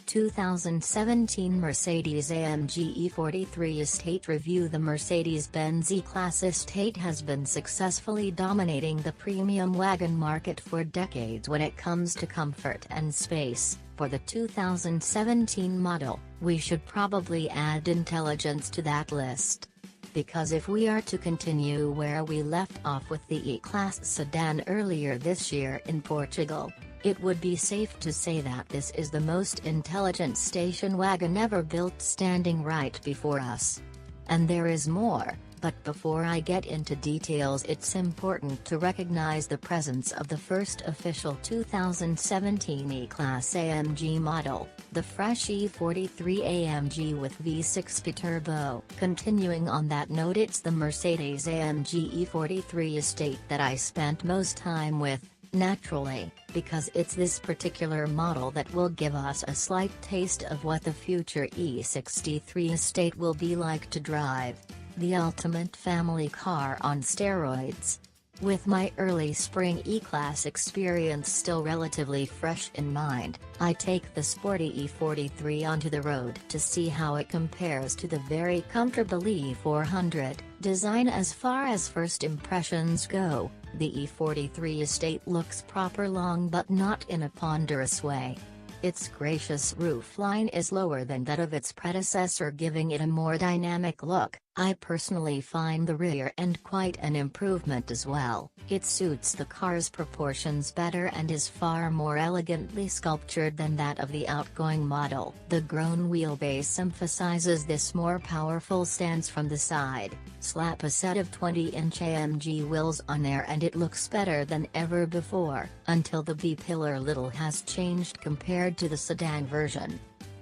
2017 Mercedes-AMG E43 Estate review. The Mercedes-Benz E-Class Estate has been successfully dominating the premium wagon market for decades when it comes to comfort and space. For the 2017 model, we should probably add intelligence to that list. Because if we are to continue where we left off with the E-Class Sedan earlier this year in Portugal, it would be safe to say that this is the most intelligent station wagon ever built, standing right before us. And there is more, but before I get into details, it's important to recognize the presence of the first official 2017 E-Class AMG model, the fresh E43 AMG with V6 biturbo. Continuing on that note, it's the Mercedes-AMG E43 Estate that I spent most time with, naturally, because it's this particular model that will give us a slight taste of what the future E43 Estate will be like to drive. The ultimate family car on steroids. With my early spring E-Class experience still relatively fresh in mind, I take the sporty E43 onto the road to see how it compares to the very comfortable E400. Design. As far as first impressions go, the E43 Estate looks proper, long but not in a ponderous way. Its gracious roofline is lower than that of its predecessor, giving it a more dynamic look. I personally find the rear end quite an improvement as well. It suits the car's proportions better and is far more elegantly sculptured than that of the outgoing model. The grown wheelbase emphasizes this more powerful stance from the side. Slap a set of 20-inch AMG wheels on there and it looks better than ever before, until the B-pillar little has changed compared to the sedan version.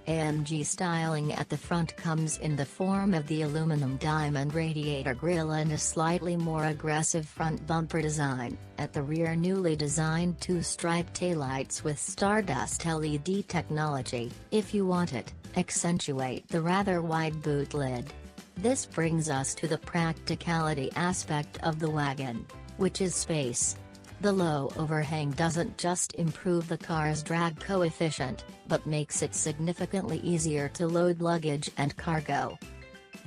AMG styling at the front comes in the form of the aluminum diamond radiator grille and a slightly more aggressive front bumper design. At the rear, newly designed two-stripe taillights with Stardust LED technology. If you want it, accentuate the rather wide boot lid. This brings us to the practicality aspect of the wagon, which is space. The low overhang doesn't just improve the car's drag coefficient, but makes it significantly easier to load luggage and cargo.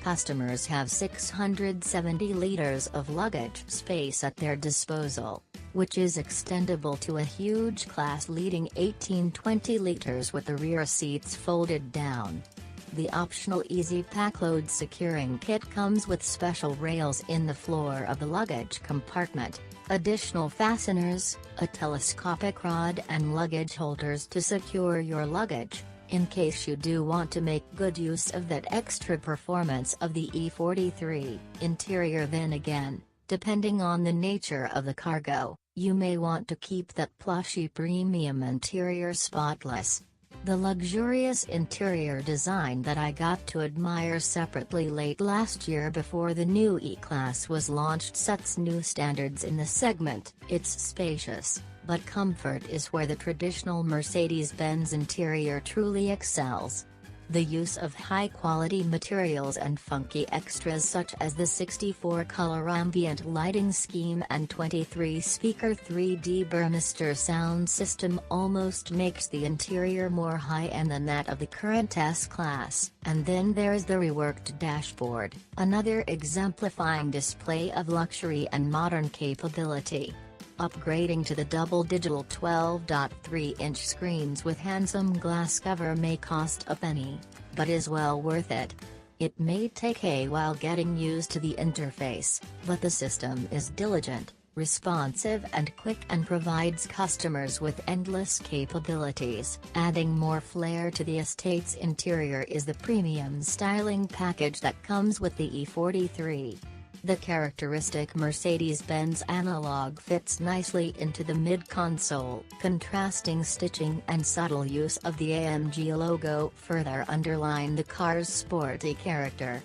Customers have 670 liters of luggage space at their disposal, which is extendable to a huge class-leading 1820 liters with the rear seats folded down. The optional Easy Pack Load securing kit comes with special rails in the floor of the luggage compartment, additional fasteners, a telescopic rod and luggage holders to secure your luggage, in case you do want to make good use of that extra performance of the E43 interior. Then again, depending on the nature of the cargo, you may want to keep that plushy premium interior spotless. The luxurious interior design that I got to admire separately late last year before the new E-Class was launched sets new standards in the segment. It's spacious, but comfort is where the traditional Mercedes-Benz interior truly excels. The use of high-quality materials and funky extras such as the 64-color ambient lighting scheme and 23-speaker 3D Burmester sound system almost makes the interior more high-end than that of the current S-Class. And then there's the reworked dashboard, another exemplifying display of luxury and modern capability. Upgrading to the double digital 12.3-inch screens with handsome glass cover may cost a penny, but is well worth it. It may take a while getting used to the interface, but the system is diligent, responsive and quick and provides customers with endless capabilities. Adding more flair to the estate's interior is the premium styling package that comes with the E43. The characteristic Mercedes-Benz analog fits nicely into the mid-console. Contrasting stitching and subtle use of the AMG logo further underline the car's sporty character.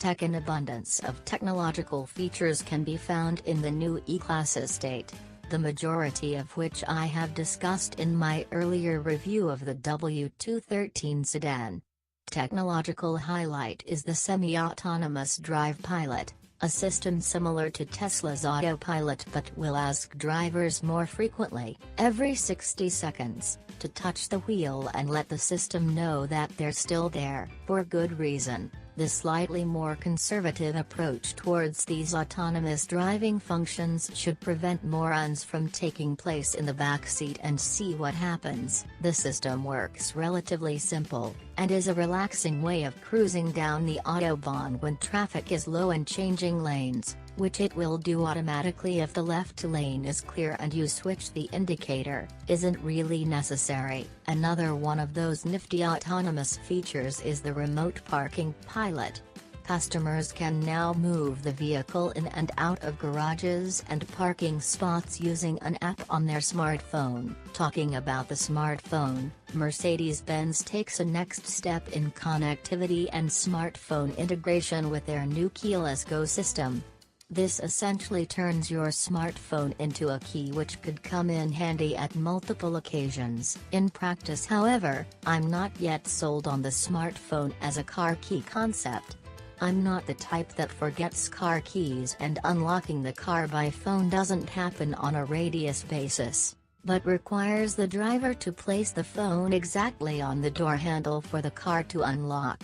An abundance of technological features can be found in the new E-Class Estate, the majority of which I have discussed in my earlier review of the W213 sedan. Technological highlight is the semi-autonomous drive pilot, a system similar to Tesla's autopilot but will ask drivers more frequently, every 60 seconds, to touch the wheel and let the system know that they're still there, for good reason. The slightly more conservative approach towards these autonomous driving functions should prevent morons from taking place in the backseat and see what happens. The system works relatively simple, and is a relaxing way of cruising down the autobahn when traffic is low and changing lanes, which it will do automatically if the left lane is clear and you switch the indicator, isn't really necessary. Another one of those nifty autonomous features is the remote parking pilot. Customers can now move the vehicle in and out of garages and parking spots using an app on their smartphone. Talking about the smartphone, Mercedes-Benz takes a next step in connectivity and smartphone integration with their new keyless Go system. This essentially turns your smartphone into a key, which could come in handy at multiple occasions. In practice, however, I'm not yet sold on the smartphone as a car key concept. I'm not the type that forgets car keys, and unlocking the car by phone doesn't happen on a radius basis, but requires the driver to place the phone exactly on the door handle for the car to unlock.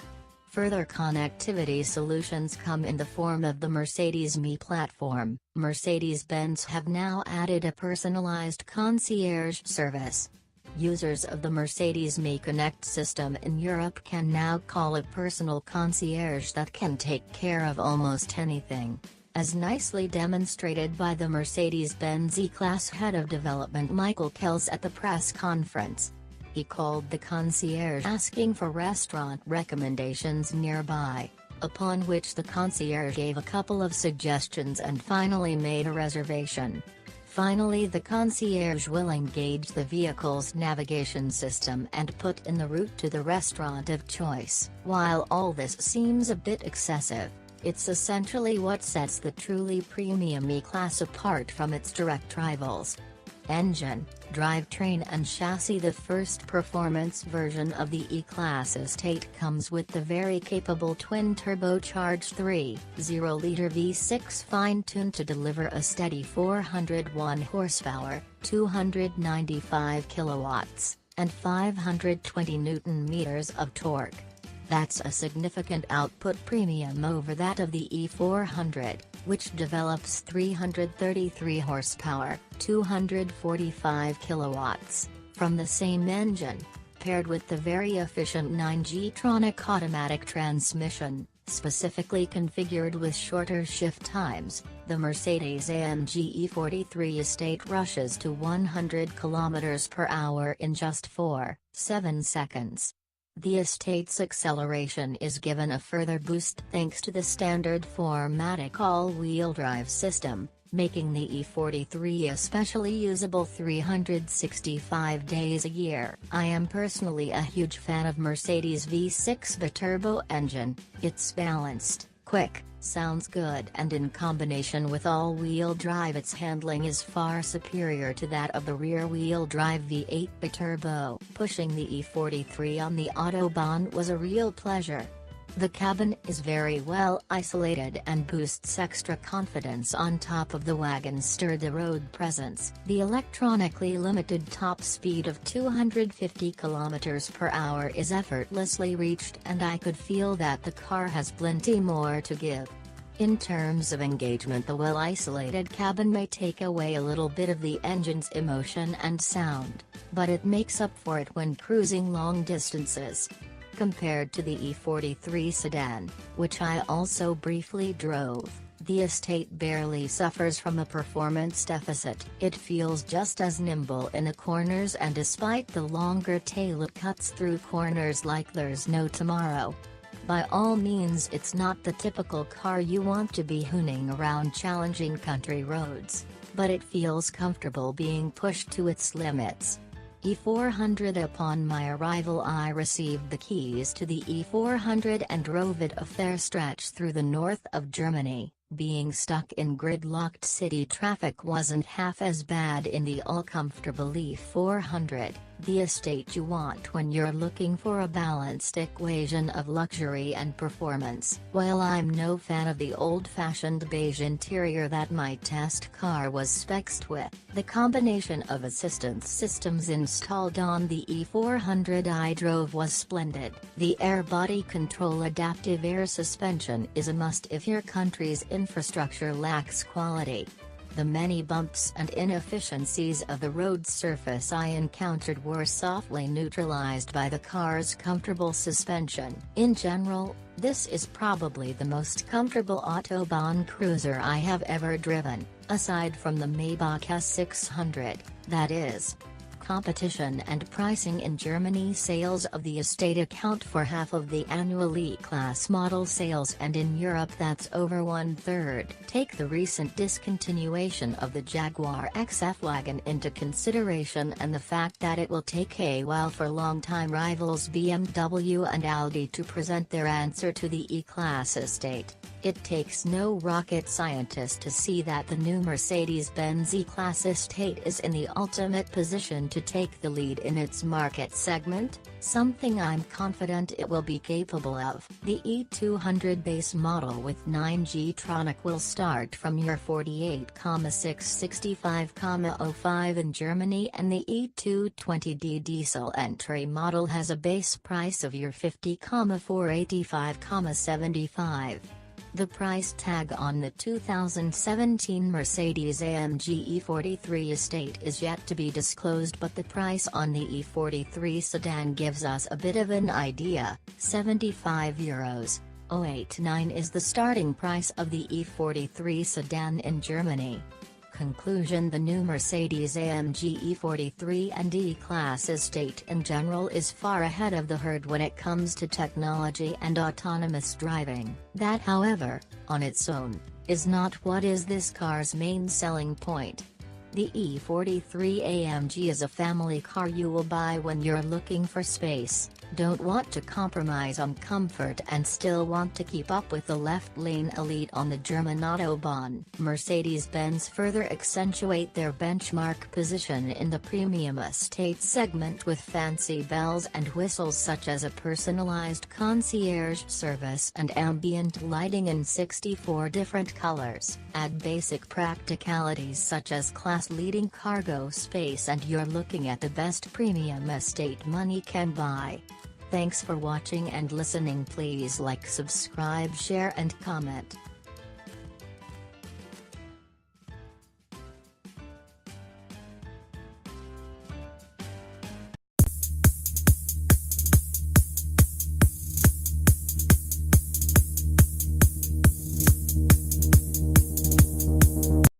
Further connectivity solutions come in the form of the Mercedes Me platform. Mercedes-Benz have now added a personalized concierge service. Users of the Mercedes Me Connect system in Europe can now call a personal concierge that can take care of almost anything, as nicely demonstrated by the Mercedes-Benz E-Class head of development Michael Kels at the press conference. He called the concierge asking for restaurant recommendations nearby, upon which the concierge gave a couple of suggestions and finally made a reservation. Finally, the concierge will engage the vehicle's navigation system and put in the route to the restaurant of choice. While all this seems a bit excessive, it's essentially what sets the truly premium E-Class apart from its direct rivals. Engine, drivetrain and chassis. The first performance version of the E-Class Estate comes with the very capable twin-turbocharged 3.0-liter V6 fine-tuned to deliver a steady 401 horsepower, 295 kilowatts, and 520 Newton-meters of torque. That's a significant output premium over that of the E400, which develops 333 horsepower, 245 kilowatts, from the same engine, paired with the very efficient 9G-tronic automatic transmission, specifically configured with shorter shift times. The Mercedes-AMG E43 Estate rushes to 100 km per hour in just 4.7 seconds. The Estate's acceleration is given a further boost thanks to the standard 4MATIC all-wheel drive system, making the E43 especially usable 365 days a year. I am personally a huge fan of Mercedes' V6 biturbo engine. It's balanced, quick, sounds good, and in combination with all-wheel drive its handling is far superior to that of the rear-wheel drive V8 biturbo. Pushing the E43 on the autobahn was a real pleasure. The cabin is very well isolated and boosts extra confidence on top of the wagon's sturdy road presence. The electronically limited top speed of 250 km per hour is effortlessly reached, and I could feel that the car has plenty more to give. In terms of engagement, the well-isolated cabin may take away a little bit of the engine's emotion and sound, but it makes up for it when cruising long distances. Compared to the E43 sedan, which I also briefly drove, the Estate barely suffers from a performance deficit. It feels just as nimble in the corners, and despite the longer tail it cuts through corners like there's no tomorrow. By all means, it's not the typical car you want to be hooning around challenging country roads, but it feels comfortable being pushed to its limits. E400. Upon my arrival I received the keys to the E400 and drove it a fair stretch through the north of Germany. Being stuck in gridlocked city traffic wasn't half as bad in the all-comfortable E400, the estate you want when you're looking for a balanced equation of luxury and performance. While I'm no fan of the old-fashioned beige interior that my test car was spec'd with, the combination of assistance systems installed on the E400 I drove was splendid. The air body control adaptive air suspension is a must if your country's infrastructure lacks quality. The many bumps and inefficiencies of the road surface I encountered were softly neutralized by the car's comfortable suspension. In general, this is probably the most comfortable Autobahn cruiser I have ever driven, aside from the Maybach S600, that is. Competition and pricing in Germany. Sales of the estate account for half of the annual E-Class model sales, and in Europe that's over 1/3. Take the recent discontinuation of the Jaguar XF wagon into consideration and the fact that it will take a while for longtime rivals BMW and Audi to present their answer to the E-Class estate. It takes no rocket scientist to see that the new Mercedes-Benz E-Class Estate is in the ultimate position to take the lead in its market segment, something I'm confident it will be capable of. The E200 base model with 9G Tronic will start from your 48,665,05 in Germany, and the E220D diesel entry model has a base price of your 50,485,75. The price tag on the 2017 Mercedes-AMG E43 estate is yet to be disclosed, but the price on the E43 sedan gives us a bit of an idea. €75.089 is the starting price of the E43 sedan in Germany. Conclusion: the new Mercedes-AMG E43 and E-Class Estate in general is far ahead of the herd when it comes to technology and autonomous driving. That, however, on its own, is not what is this car's main selling point. The E43 AMG is a family car you will buy when you're looking for space, don't want to compromise on comfort, and still want to keep up with the left-lane elite on the German Autobahn. Mercedes-Benz further accentuate their benchmark position in the premium estate segment with fancy bells and whistles such as a personalized concierge service and ambient lighting in 64 different colors. Add basic practicalities such as class-leading cargo space and you're looking at the best premium estate money can buy. Thanks for watching and listening. Please like, subscribe, share and comment.